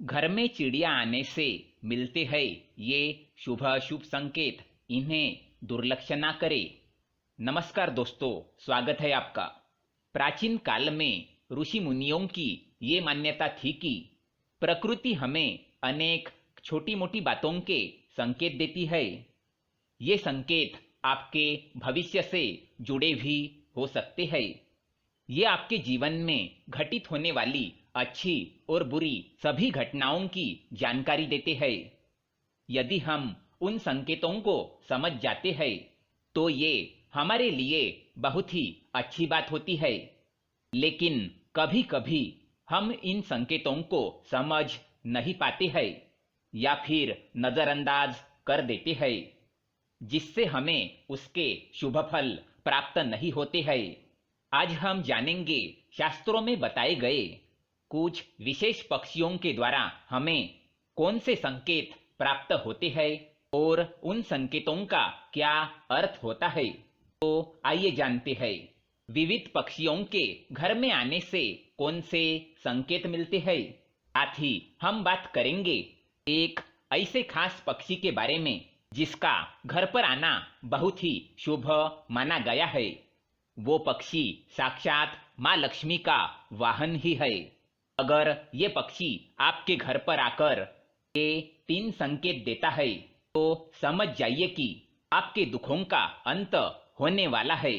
घर में चिड़िया आने से मिलते हैं ये शुभ अशुभ संकेत, इन्हें दुर्लक्ष्य ना करें। नमस्कार दोस्तों, स्वागत है आपका। प्राचीन काल में ऋषि मुनियों की ये मान्यता थी कि प्रकृति हमें अनेक छोटी मोटी बातों के संकेत देती है। ये संकेत आपके भविष्य से जुड़े भी हो सकते हैं। ये आपके जीवन में घटित होने वाली अच्छी और बुरी सभी घटनाओं की जानकारी देते हैं। यदि हम उन संकेतों को समझ जाते हैं तो ये हमारे लिए बहुत ही अच्छी बात होती है। लेकिन कभी कभी हम इन संकेतों को समझ नहीं पाते हैं या फिर नजरअंदाज कर देते हैं, जिससे हमें उसके शुभ फल प्राप्त नहीं होते हैं। आज हम जानेंगे शास्त्रों में बताए गए कुछ विशेष पक्षियों के द्वारा हमें कौन से संकेत प्राप्त होते हैं और उन संकेतों का क्या अर्थ होता है। तो आइए जानते हैं विविध पक्षियों के घर में आने से कौन से संकेत मिलते हैं। साथ ही हम बात करेंगे एक ऐसे खास पक्षी के बारे में जिसका घर पर आना बहुत ही शुभ माना गया है। वो पक्षी साक्षात माँ लक्ष्मी का वाहन ही है। अगर ये पक्षी आपके घर पर आकर ये 3 संकेत देता है तो समझ जाइए कि आपके दुखों का अंत होने वाला है।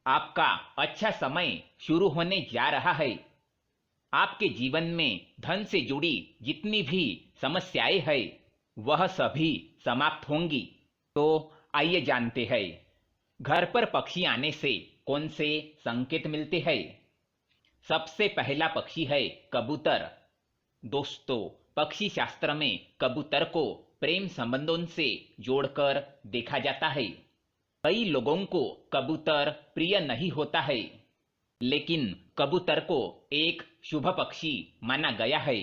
आपका अच्छा समय शुरू होने जा रहा है। आपके जीवन में धन से जुड़ी जितनी भी समस्याएं हैं वह सभी समाप्त होंगी। तो आइए जानते हैं घर पर पक्षी आने से कौन से संकेत मिलते हैं। सबसे पहला पक्षी है कबूतर। दोस्तों, पक्षी शास्त्र में कबूतर को प्रेम संबंधों से जोड़कर देखा जाता है। कई लोगों को कबूतर प्रिय नहीं होता है, लेकिन कबूतर को एक शुभ पक्षी माना गया है।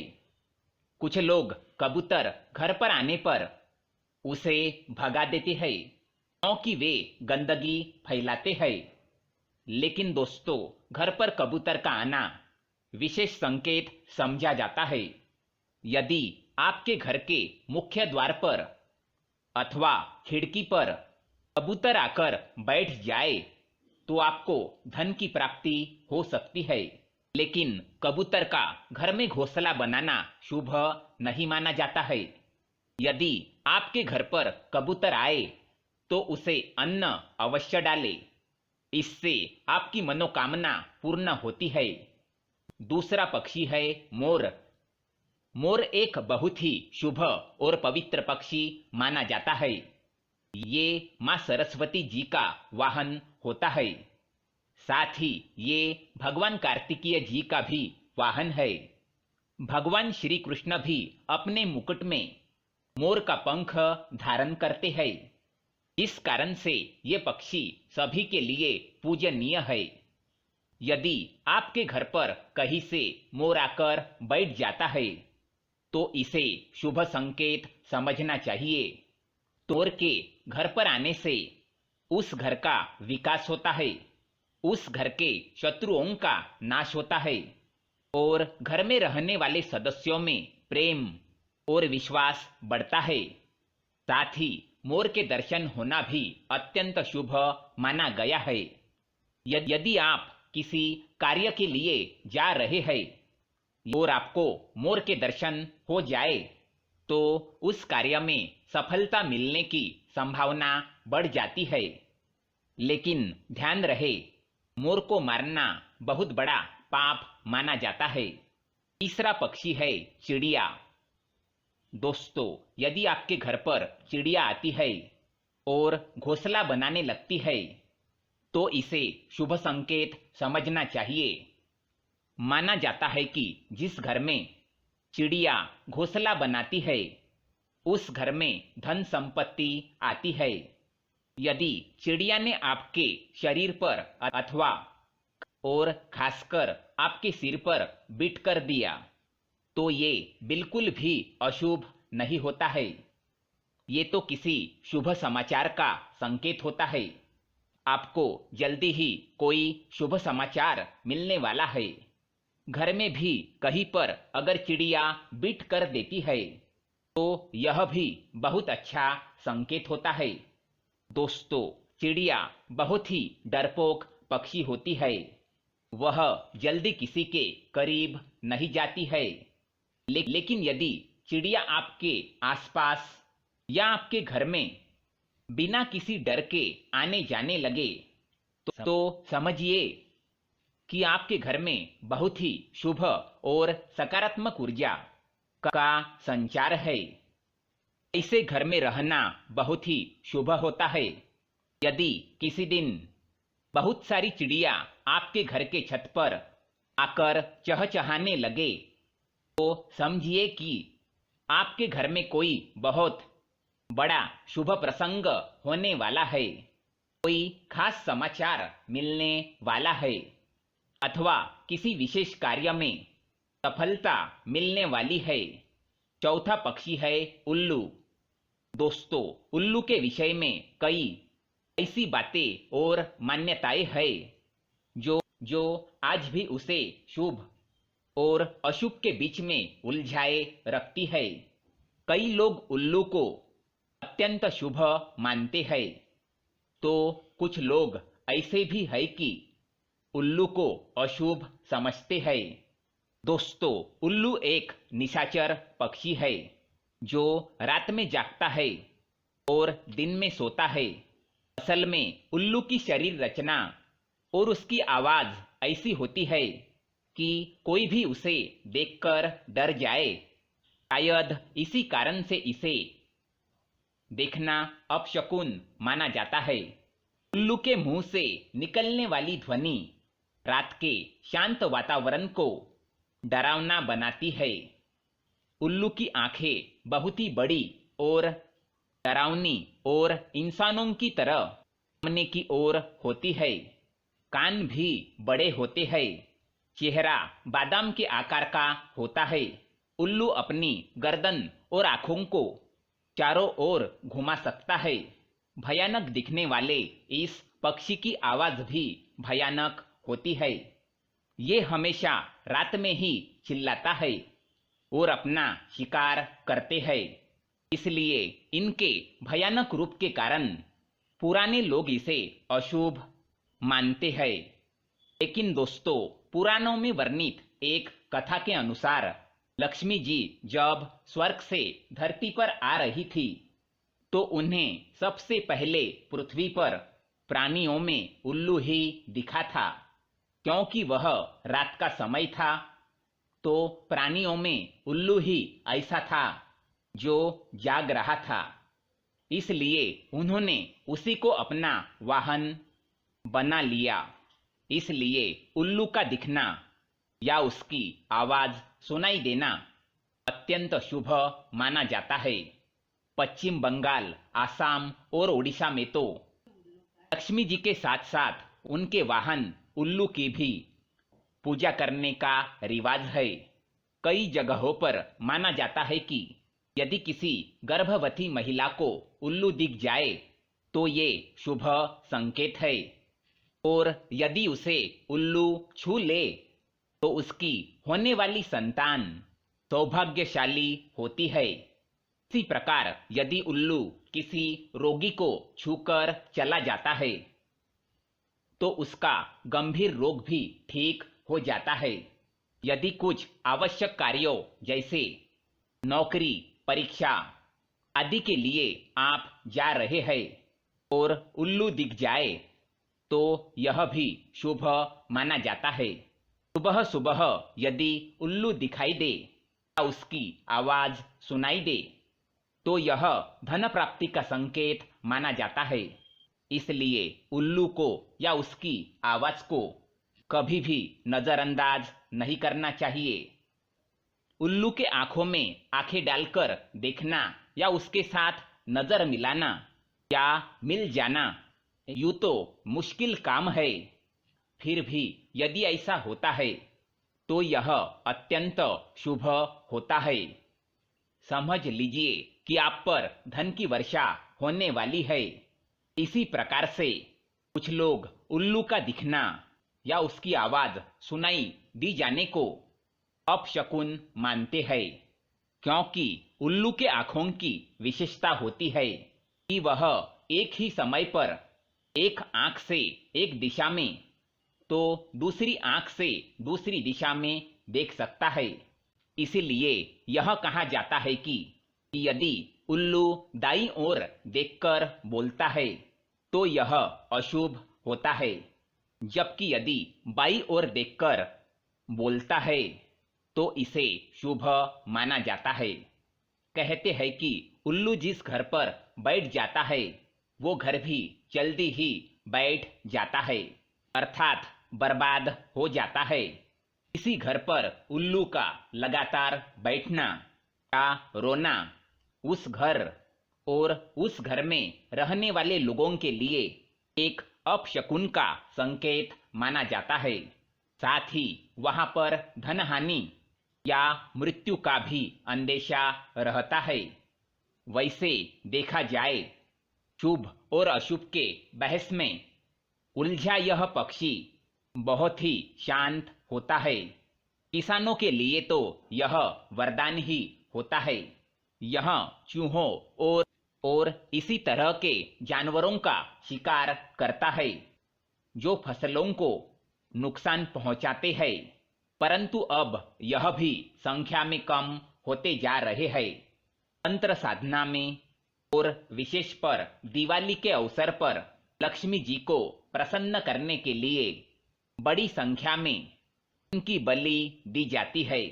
कुछ लोग कबूतर घर पर आने पर उसे भगा देते हैं क्योंकि वे गंदगी फैलाते हैं। लेकिन दोस्तों, घर पर कबूतर का आना विशेष संकेत समझा जाता है। यदि आपके घर के मुख्य द्वार पर अथवा खिड़की पर कबूतर आकर बैठ जाए तो आपको धन की प्राप्ति हो सकती है। लेकिन कबूतर का घर में घोंसला बनाना शुभ नहीं माना जाता है। यदि आपके घर पर कबूतर आए तो उसे अन्न अवश्य डालें, इससे आपकी मनोकामना पूर्ण होती है। दूसरा पक्षी है मोर। मोर एक बहुत ही शुभ और पवित्र पक्षी माना जाता है। ये माँ सरस्वती जी का वाहन होता है। साथ ही ये भगवान कार्तिकेय जी का भी वाहन है। भगवान श्री कृष्ण भी अपने मुकुट में मोर का पंख धारण करते हैं। इस कारण से ये पक्षी सभी के लिए पूजनीय है। यदि आपके घर पर कहीं से मोर आकर बैठ जाता है तो इसे शुभ संकेत समझना चाहिए। मोर के घर पर आने से उस घर का विकास होता है, उस घर के शत्रुओं का नाश होता है और घर में रहने वाले सदस्यों में प्रेम और विश्वास बढ़ता है। साथ ही मोर के दर्शन होना भी अत्यंत शुभ माना गया है। यदि आप किसी कार्य के लिए जा रहे हैं और आपको मोर के दर्शन हो जाए तो उस कार्य में सफलता मिलने की संभावना बढ़ जाती है। लेकिन ध्यान रहे, मोर को मारना बहुत बड़ा पाप माना जाता है। तीसरा पक्षी है चिड़िया। दोस्तों, यदि आपके घर पर चिड़िया आती है और घोंसला बनाने लगती है तो इसे शुभ संकेत समझना चाहिए। माना जाता है कि जिस घर में चिड़िया घोंसला बनाती है उस घर में धन संपत्ति आती है। यदि चिड़िया ने आपके शरीर पर अथवा और खासकर आपके सिर पर बिट कर दिया तो ये बिल्कुल भी अशुभ नहीं होता है। ये तो किसी शुभ समाचार का संकेत होता है। आपको जल्दी ही कोई शुभ समाचार मिलने वाला है। घर में भी कहीं पर अगर चिड़िया बिट कर देती है तो यह भी बहुत अच्छा संकेत होता है। दोस्तों, चिड़िया बहुत ही डरपोक पक्षी होती है। वह जल्दी किसी के करीब नहीं जाती है। लेकिन यदि चिड़िया आपके आसपास या आपके घर में बिना किसी डर के आने जाने लगे तो समझिए कि आपके घर में बहुत ही शुभ और सकारात्मक ऊर्जा का संचार है। ऐसे घर में रहना बहुत ही शुभ होता है। यदि किसी दिन बहुत सारी चिड़िया आपके घर के छत पर आकर चहचहाने लगे तो समझिए कि आपके घर में कोई बहुत बड़ा शुभ प्रसंग होने वाला है, कोई खास समाचार मिलने वाला है अथवा किसी विशेष कार्य में सफलता मिलने वाली है। चौथा पक्षी है उल्लू। दोस्तों, उल्लू के विषय में कई ऐसी बातें और मान्यताएं हैं जो आज भी उसे शुभ और अशुभ के बीच में उलझाए रखती है। कई लोग उल्लू को अत्यंत शुभ मानते हैं तो कुछ लोग ऐसे भी है कि उल्लू को अशुभ समझते हैं। दोस्तों, उल्लू एक निशाचर पक्षी है जो रात में जागता है और दिन में सोता है। असल में उल्लू की शरीर रचना और उसकी आवाज ऐसी होती है कि कोई भी उसे देखकर डर जाए। शायद इसी कारण से इसे देखना अपशकुन माना जाता है। उल्लू के मुंह से निकलने वाली ध्वनि रात के शांत वातावरण को डरावना बनाती है। उल्लू की आंखें बहुत ही बड़ी और डरावनी और इंसानों की तरह सामने की ओर होती है। कान भी बड़े होते हैं। चेहरा बादाम के आकार का होता है। उल्लू अपनी गर्दन और आंखों को चारों ओर घुमा सकता है। भयानक दिखने वाले इस पक्षी की आवाज भी भयानक होती है। ये हमेशा रात में ही चिल्लाता है और अपना शिकार करते हैं। इसलिए इनके भयानक रूप के कारण पुराने लोग इसे अशुभ मानते हैं। लेकिन दोस्तों, पुराणों में वर्णित एक कथा के अनुसार लक्ष्मी जी जब स्वर्ग से धरती पर आ रही थी तो उन्हें सबसे पहले पृथ्वी पर प्राणियों में उल्लू ही दिखा था। क्योंकि वह रात का समय था तो प्राणियों में उल्लू ही ऐसा था जो जाग रहा था। इसलिए उन्होंने उसी को अपना वाहन बना लिया। इसलिए उल्लू का दिखना या उसकी आवाज सुनाई देना अत्यंत शुभ माना जाता है। पश्चिम बंगाल, आसाम और ओडिशा में तो लक्ष्मी जी के साथ साथ उनके वाहन उल्लू की भी पूजा करने का रिवाज है। कई जगहों पर माना जाता है कि यदि किसी गर्भवती महिला को उल्लू दिख जाए तो ये शुभ संकेत है और यदि उसे उल्लू छू ले तो उसकी होने वाली संतान सौभाग्यशाली होती है। इसी प्रकार यदि उल्लू किसी रोगी को छूकर चला जाता है तो उसका गंभीर रोग भी ठीक हो जाता है। यदि कुछ आवश्यक कार्यों जैसे नौकरी, परीक्षा आदि के लिए आप जा रहे हैं और उल्लू दिख जाए तो यह भी शुभ माना जाता है। सुबह सुबह यदि उल्लू दिखाई दे या उसकी आवाज सुनाई दे तो यह धन प्राप्ति का संकेत माना जाता है। इसलिए उल्लू को या उसकी आवाज को कभी भी नजरअंदाज नहीं करना चाहिए। उल्लू के आंखों में आंखें डालकर देखना या उसके साथ नजर मिलाना या मिल जाना यूं तो मुश्किल काम है, फिर भी यदि ऐसा होता है तो यह अत्यंत शुभ होता है। समझ लीजिए कि आप पर धन की वर्षा होने वाली है। इसी प्रकार से कुछ लोग उल्लू का दिखना या उसकी आवाज सुनाई दी जाने को अपशकुन मानते हैं, क्योंकि उल्लू के आंखों की विशेषता होती है कि वह एक ही समय पर एक आंख से एक दिशा में तो दूसरी आंख से दूसरी दिशा में देख सकता है। इसीलिए यह कहा जाता है कि यदि उल्लू दाईं ओर देखकर बोलता है तो यह अशुभ होता है, जबकि यदि बाईं ओर देखकर बोलता है तो इसे शुभ माना जाता है। कहते हैं कि उल्लू जिस घर पर बैठ जाता है वो घर भी जल्दी ही बैठ जाता है, अर्थात बर्बाद हो जाता है। इसी घर पर उल्लू का लगातार बैठना या रोना उस घर और उस घर में रहने वाले लोगों के लिए एक अपशकुन का संकेत माना जाता है। साथ ही वहां पर धनहानि या मृत्यु का भी अंदेशा रहता है। वैसे देखा जाए शुभ और अशुभ के बहस में उलझा यह पक्षी बहुत ही शांत होता है। किसानों के लिए तो यह वरदान ही होता है। यह चूहों और इसी तरह के जानवरों का शिकार करता है जो फसलों को नुकसान पहुंचाते हैं, परंतु अब यह भी संख्या में कम होते जा रहे हैं। तंत्र साधना में और विशेष पर दिवाली के अवसर पर लक्ष्मी जी को प्रसन्न करने के लिए बड़ी संख्या में इनकी बलि दी जाती है।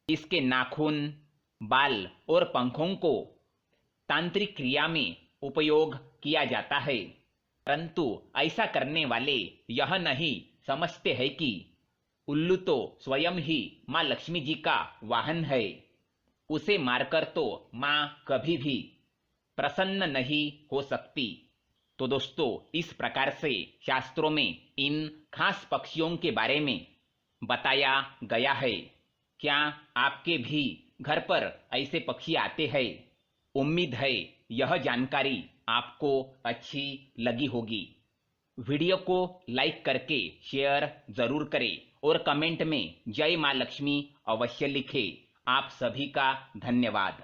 इसके नाखून, बाल और पंखों को तांत्रिक क्रिया में उपयोग किया जाता है, परंतु ऐसा करने वाले यह नहीं समझते हैं कि उल्लू तो स्वयं ही माँ लक्ष्मी जी का वाहन है। उसे मारकर तो माँ कभी भी प्रसन्न नहीं हो सकती। तो दोस्तों, इस प्रकार से शास्त्रों में इन खास पक्षियों के बारे में बताया गया है। क्या आपके भी घर पर ऐसे पक्षी आते हैं? उम्मीद है यह जानकारी आपको अच्छी लगी होगी। वीडियो को लाइक करके शेयर जरूर करें और कमेंट में जय माँ लक्ष्मी अवश्य लिखें। आप सभी का धन्यवाद।